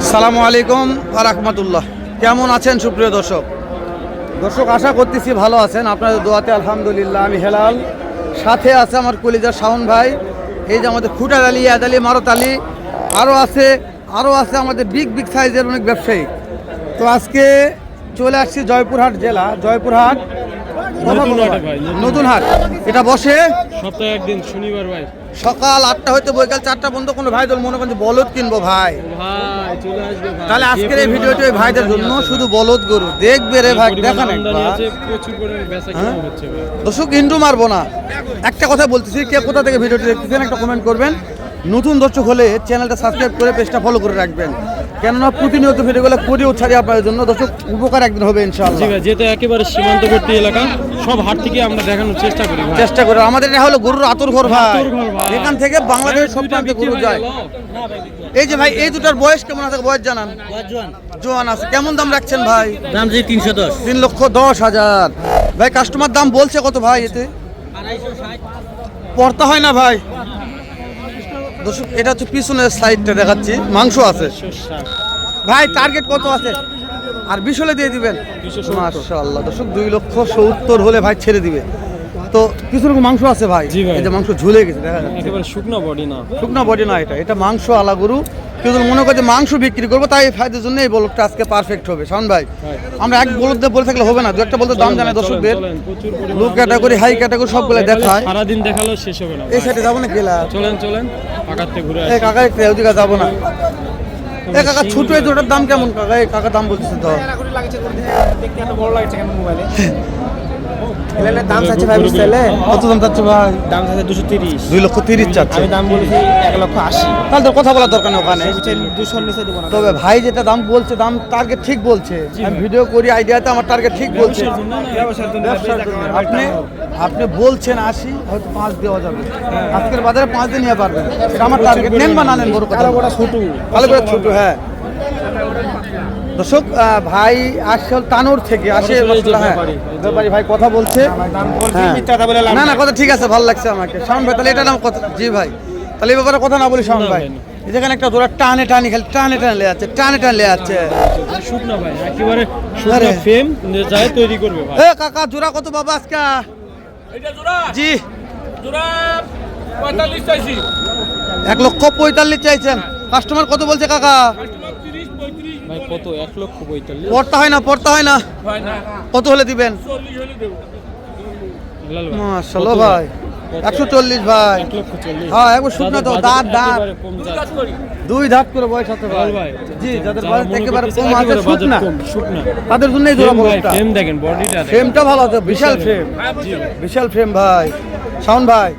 আসসালামু আলাইকুম ওয়া রাহমাতুল্লাহ। কেমন আছেন সুপ্রিয় দর্শক? আশা করতেছি ভালো আছেন, আপনাদের দোয়াতে আলহামদুলিল্লাহ। আমি হেলাল, সাথে আছে আমার কলিজার শাওন ভাই, এই যে আমাদের খুটার আলী, ইয়াদ আলী, মারত আলী, আরও আছে আমাদের বিগ সাইজের অনেক ব্যবসায়ী। তো আজকে চলে আসছি জয়পুরহাট জেলা, জয়পুরহাট নতুন হাট। এটা বসে সপ্তাহে একদিন শনিবার ভাই, সকাল 8টা হইতে বৈকাল 4টা পর্যন্ত। কোনো ভাই মনে করেন বলদ কিনবো ভাই, চলে আসবে ভাই। তাহলে আজকের এই ভিডিওটি ওই ভাইদের জন্য, শুধু বলদ গরু দেখবে রে ভাই। দেখান প্রচুর পরিমাণে বেচা কিনা হচ্ছে ভাই। দর্শক হিন্টু মারবো না, একটা কথা বলতেছি, কে কোথা থেকে ভিডিওটি দেখতেছেন একটা কমেন্ট করবেন। নতুন দর্শক হলে চ্যানেলটা সাবস্ক্রাইব করে পেজটা ফলো করে রাখবেন, কেননা প্রতিনিয়ত ভিডিওগুলো করেও ছাড়ি আপনাদের জন্য। দর্শক উপকার একদিন হবে ইনশাআল্লাহ। জি ভাই, যেটা একেবারে সীমান্তবর্তী এলাকা, সব হাট থেকে আমরা দেখানোর চেষ্টা করি ভাই। চেষ্টা করে আমাদের এটা হলো গরুর আতর ঘর ভাই, এখান থেকে বাংলাদেশের সব প্রান্তে গরু যায়। এই যে ভাই, এই দুটার বয়স কেমন আছে? বয়স জানান। জোয়ান আছে। কেমন দাম রাখছেন ভাই? দাম যে 310, 3,10,000 ভাই। কাস্টমার দাম বলছে কত ভাই? এতে পড়তা হয় না ভাই। দর্শক এটা হচ্ছে পিছনের সাইডটা দেখাচ্ছি, মাংস আছে ভাই। টার্গেট কত আছে? আর 20 হলে দিয়ে দিবেন। মাশাআল্লাহ দর্শক, 2,70,000 হলে ভাই ছেড়ে দিবে। তো কিছু রকম মাংস আছে ভাই, এই যে মাংস ঝুলে গেছে দেখা যাচ্ছে, একেবারে শুকনো বডি না, এটা মাংস আলা গরু। কেউ মনে করে যে মাংস বিক্রি করবো, তাই ফায়দার জন্য এই বলদটা আজকে পারফেক্ট হবে। শাওন ভাই, আমরা এক বলদ দিয়ে বলে থাকলে হবে না, দু একটা বলতে দাম জানাই দর্শকদের। লো ক্যাটাগরি, হাই ক্যাটাগরি সবগুলো দেখায়। সারাদিন দেখালো শেষ হবে না। এই সাইডে যাবো না গেলা, চলেন কাকাতে ঘুরে এই কাকা একটু ওদিকে যাবো না। এই কাকা ছোট এই দুটার দাম কেমন কাকা? এই কাকা দাম বলতেছে তো দাম চাচ্ছে ভাই, বুঝতে কত দাম চাচ্ছে ভাই? দাম চাচ্ছে 230, 2,30,000 চাচ্ছে। আমি দাম বলেছি 1,80,000। তাহলে তো কথা বলার দরকার নেই ওখানে। 200 নিচে দেবো না। তবে ভাই যেটা দাম বলছে, দাম টার্গেট ঠিক বলছে। আমি ভিডিও করি আইডিয়াতে, আমার টার্গেট ঠিক বলছে। ব্যবসার জন্য আপনি বলছেন 80, হয়তো 5 দেওয়া যাবে। আজকের বাজারে 5 দিয়ে নিয়ে পারবেন, এটা আমার টার্গেট। নেন বা না নেন বড় কথা, ভালো করে ছোট। হ্যাঁ দর্শক, ভাই আসছে তানোর থেকে আসে, ব্যাপারী ভাই কথা বলছে। না কথা ঠিক আছে, ভালো লাগছে আমাকে। শাওন ভাই তাহলে এটা নাম কথা। জি ভাই, তাহলে এই ব্যাপারে কথা না বলি শাওন ভাই। যেখানে একটা জোড়া টানে খালি টানে লে যাচ্ছে শুকনা ভাই, একেবারে শুকনা ফ্রেম যায় তৈরি করবে ভাই। এ কাকা জোড়া কত বাবা আজকে? এটা জোড়া, জি জোড়া 45 চাইছি। 1,45,000 চাইছেন। কাস্টমার কত বলছে কাকা? কাস্টমার 30 35 ভাই কত? 1,45,000। পড়তা হয় না ভাই না, কত হলে দিবেন? 40 হলে দেব। মাশাআল্লাহ ভাই, 140 ভাই। 1,40,000। হ্যাঁ একবার শুকনা তো দাঁত দুই কাজ করি। 2 দাঁত করে বয়স আছে ভাই। জি, যাদের বয়স একেবারে কম আছে, শুকনা, তাদের জন্যই জোড়া বড়টা। ফ্রেম দেখেন, বডিটা ফ্রেমটা ভালো আছে, বিশাল ফ্রেম ভাই। শাওন ভাই,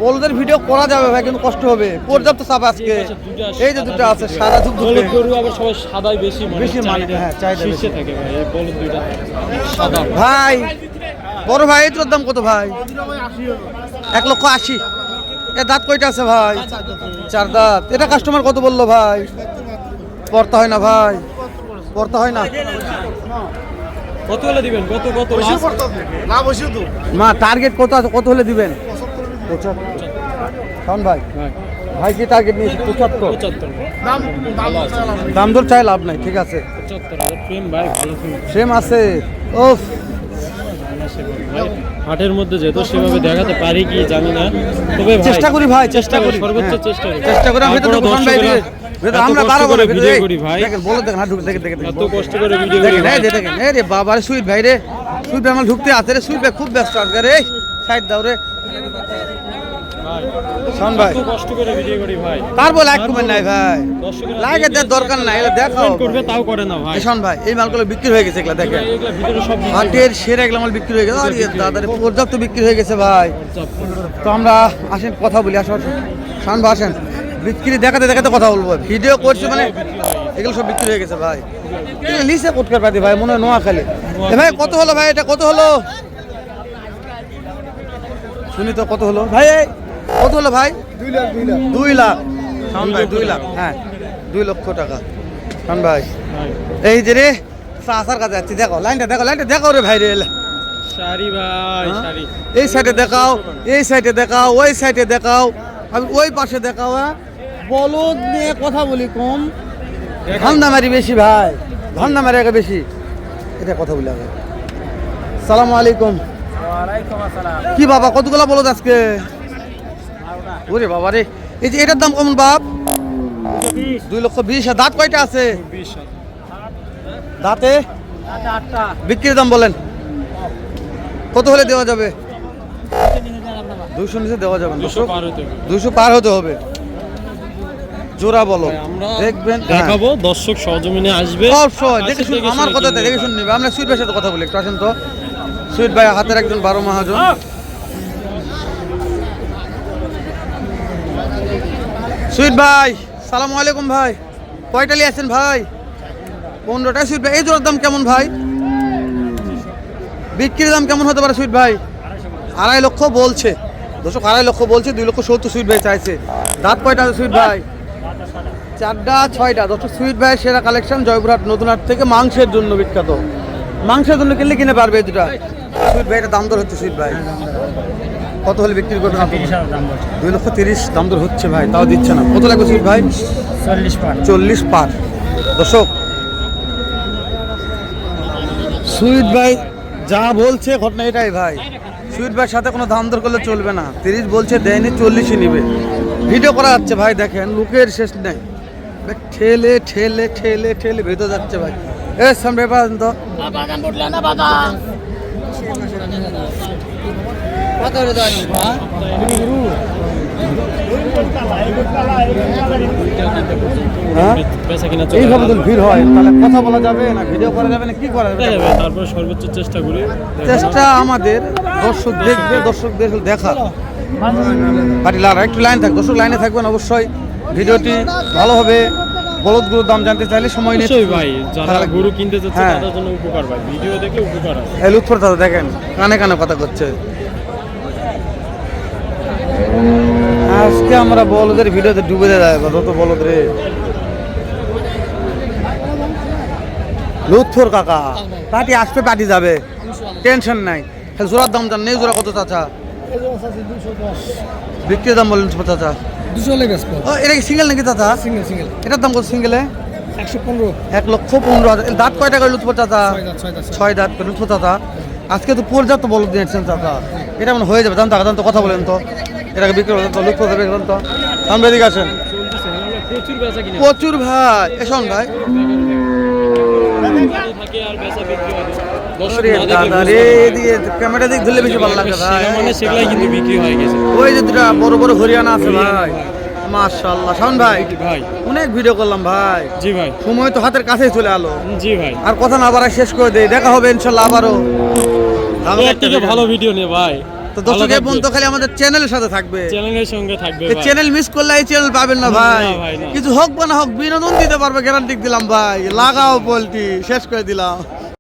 বলদের ভিডিও করা যাবে ভাই, কিন্তু কষ্ট হবে, পর্যাপ্ত চাপ আজকে। এই যে দুটো আছে সাদা বলদ গরু, আবার সবাই সাদাই বেশি মানে। হ্যাঁ চাহিদা শীর্ষে থাকে ভাই এই বলদ দুইটা সাদা ভাই। বড় ভাই এটার দাম কত ভাই? 1,80,000। এ দাঁত কয়টা আছে ভাই? 4 দাঁত। এটা কাস্টমার কত বললো ভাই? পড়তা হয় না ভাই, পড়তা হয় না। কত হলে দিবেন? কত মা টার্গেট কত আছে? কত হলে দিবেন? 75। শাওন ভাই, ভাই কি টার্গেট নিয়েছে? 75। দাম দর চাই লাভ নাই, ঠিক আছে। 75,000 ফ্রেম ভাই, ভালো ফ্রেম আছে। ওফ, হাটের মধ্যে যেহেতু সেভাবে দেখাতে পারি কি জানি না, তবে চেষ্টা করি ভাই, সর্বোচ্চ চেষ্টা করি। আমি তো দোকান বাইরে আমরা বারবার ভিডিও করি ভাই। দেখেন বলো, দেখেন হাত ঢুকে দেখেন এত কষ্ট করে ভিডিও করি দেখেন। এই দেখেন, এই রে বাবা রে, সুইট ভাই রে, সুইট ভাই আমার ঢুকতে আছে রে। সুইট ভাই খুব ব্যস্ত আজকে রে, সাইড দাও রে শাওন ভাই। কষ্ট করে ভিডিও করি ভাই, তারপর লাইক কমেন্ট নাই ভাই, লাইকের দরকার নাই, এগুলো দেখাও করবে তাও করে না ভাই। শাওন ভাই, এই মালগুলো বিক্রি হয়ে গেছে, এগুলা দেখেন এগুলা ভিতরে সব হাটের সেরা এগুলো মাল বিক্রি হয়ে গেছে। আরে দাদা রে, পর্যাপ্ত বিক্রি হয়ে গেছে ভাই। তো আমরা আসেন কথা বলি, আসেন শাওন ভাই, আসেন বিক্রি দেখাতে কথা বলবো। ভিডিও করছি মানে এগুলো সব বিক্রি হয়ে গেছে ভাই। লিসে কোটকার পাতি ভাই, মনে হয় নোয়াখালী। ভাই কত হলো ভাই? এটা কত হলো শুনি তো, কত হলো ভাই? কত হলো ভাই? 2 লাখ। শাওন ভাই 2 লাখ, হ্যাঁ 2 লক্ষ টাকা। শাওন ভাই, এই যে রে চাচার কাছে যাচ্ছি, দেখো লাইনটা দেখো রে ভাই রে। শাড়ি ভাই, শাড়ি এই সাইডে দেখাও, এই সাইডে দেখাও, ওই সাইডে দেখাও, আমি ওই পাশে দেখাও। বলদ নিয়ে কথা বলি কম, ধান্দা মারি বেশি ভাই, ধান্দা মারি আগে বেশি। এটা কথা বলে আগে। সালামু আলাইকুম। কি বাবা কতগুলা বলো আজকে? ওরে বাবা রে, এই যে এটার দাম কেমন বাপ? 2,20,000। দাঁত কয়টা আছে? দাঁতে বিক্রির দাম বলেন কত হলে দেওয়া যাবে? 200 নিচে দেওয়া যাবে না। 200 পার হতে হবে। জোড়া বলো, আমরা দেখবেন দেখাবো, দর্শক সহজমিনে আসবে। অবশ্যই দেখে শুন, আমার কথা দেখে শুন নিবে। আমরা সুইট ভাইয়ের সাথে কথা বলি, একটু আসেন তো। সুইট ভাই হাতের একজন 12 মহাজন। সুইট ভাই সালামু আলাইকুম ভাই, কয়টা নিয়ে আছেন ভাই? 15টা। সুইট ভাই এই জোড়ার দাম কেমন ভাই? বিক্রির দাম কেমন হতে পারে সুইট ভাই? 2.5 লক্ষ বলছে দর্শক, 2.5 লক্ষ বলছে। 2,70,000 সুইট ভাই চাইছে। দাঁত কয়টা আছে সুইট ভাই? 4টা 6টা। দর্শক সুইট ভাই সেরা কালেকশন জয়পুরহাট নতুনহাট থেকে, মাংসের জন্য বিখ্যাত। মাংসের জন্য কিনলে কিনে পারবে এই দুটা। সুইট ভাই এটা দাম দর হচ্ছে সুইট ভাই, কত হলে বিক্রি করবেন আপনি? 2,30,000 দাম দর হচ্ছে ভাই, তাও দিচ্ছে না। কত লাগবে সুইট ভাই? 40 পার। দর্শক সুইট ভাই যা বলছে ঘটনা এটাই ভাই। সুইট ভাইয়ের সাথে কোনো দাম দর করলে চলবে না। 30 বলছে, দেয়নি, 40-ই নিবে। ভিডিও করা যাচ্ছে ভাই, দেখেন লোকের শেষ নেই। ঠেলে ঠেলে ঠেলে ঠেলে ভেতর যাচ্ছে ভাই। এ সামনে পান তো হ্যাঁ? বেচা কিনা এইভাবে যদি ভিড় হয় তাহলে কথা বলা যাবে না, ভিডিও করা যাবে না, কি করা যাবে? তারপরে সর্বোচ্চ চেষ্টা করি। চেষ্টা আমাদের, দর্শক দেখবে, দর্শকদের দেখা পাটি লারা একটু লাইন থাক, দর্শক লাইনে থাকবেন অবশ্যই। ভিডিওটি ভালো হবে। বলদগুলোর দাম জানতে চাইলে সময় নিয়ে নিশ্চয়ই ভাই, যারা তাহলে- গরু কিনতে যাচ্ছে হ্যাঁ। তাদের জন্য উপকার ভাই, ভিডিও দেখে উপকার আছে। এই লুৎফর দাদা দেখেন কানে কানে কথা করছে। আজকে আমরা বলদের ভিডিওতে ডুবে দেয় যত বলদ রে। লুৎফর কাকা পার্টি আসবে, পার্টি যাবে, টেনশন নাই। জোড়ার দাম জান নেই, জোড়া কত চাচা? বিক্রির দাম বলেন চাচা? 200 ও এটা কি সিঙ্গেল নাকি চাচা? সিঙ্গেল এটার দাম কত সিঙ্গেলে? 115 1,15,000। দাঁত কয়টা করে লুৎফর চাচা? 6 দাঁত করে লুৎফর চাচা। আজকে তো পর্যাপ্ত বলদ দিয়েছেন চাচা, এটা মানে হয়ে যাবে। দাম তো কথা বলেন তো, এটাকে বিক্রি করেন তো, লুৎফর দেবে তো। সামনে দিকে আসেন। প্রচুর বেচা কিনা প্রচুর ভাই, এসন ভাই। থাকে আর বেচা বিক্রি হয়। দর্শক ওরে না দেখলে দাদা রে, এদিকে ক্যামেরা দিক ধরলে বেশি ভালো লাগে ভাই। মানে সেগুলাই কিন্তু বিক্রি হয়ে গেছে। ওই যে দুটা বড় বড় হরিয়ানা আছে ভাই, মাশাআল্লাহ। শাওন ভাই ভাই অনেক ভিডিও করলাম ভাই, জি ভাই, সময় তো হাতের কাছেই চলে আলো। জি ভাই, আর কথা না বাড়ায় শেষ করে দেই, দেখা হবে ইনশাল্লাহ আবারও। এর থেকে ভালো ভিডিও নিয়ে ভাই। তো দর্শক এই বন্ধু খালি আমাদের চ্যানেলের সাথে থাকবে। চ্যানেলের সঙ্গে থাকবে এই ভাই। চ্যানেল মিস করলে এই চ্যানেল পাবেন না ভাই। না ভাই, না। কিছু হোক বা না হোক বিনোদন দিতে পারবে, গ্যারান্টি দিলাম ভাই। লাগাও পোল্ট্রি, শেষ করে দিলাম।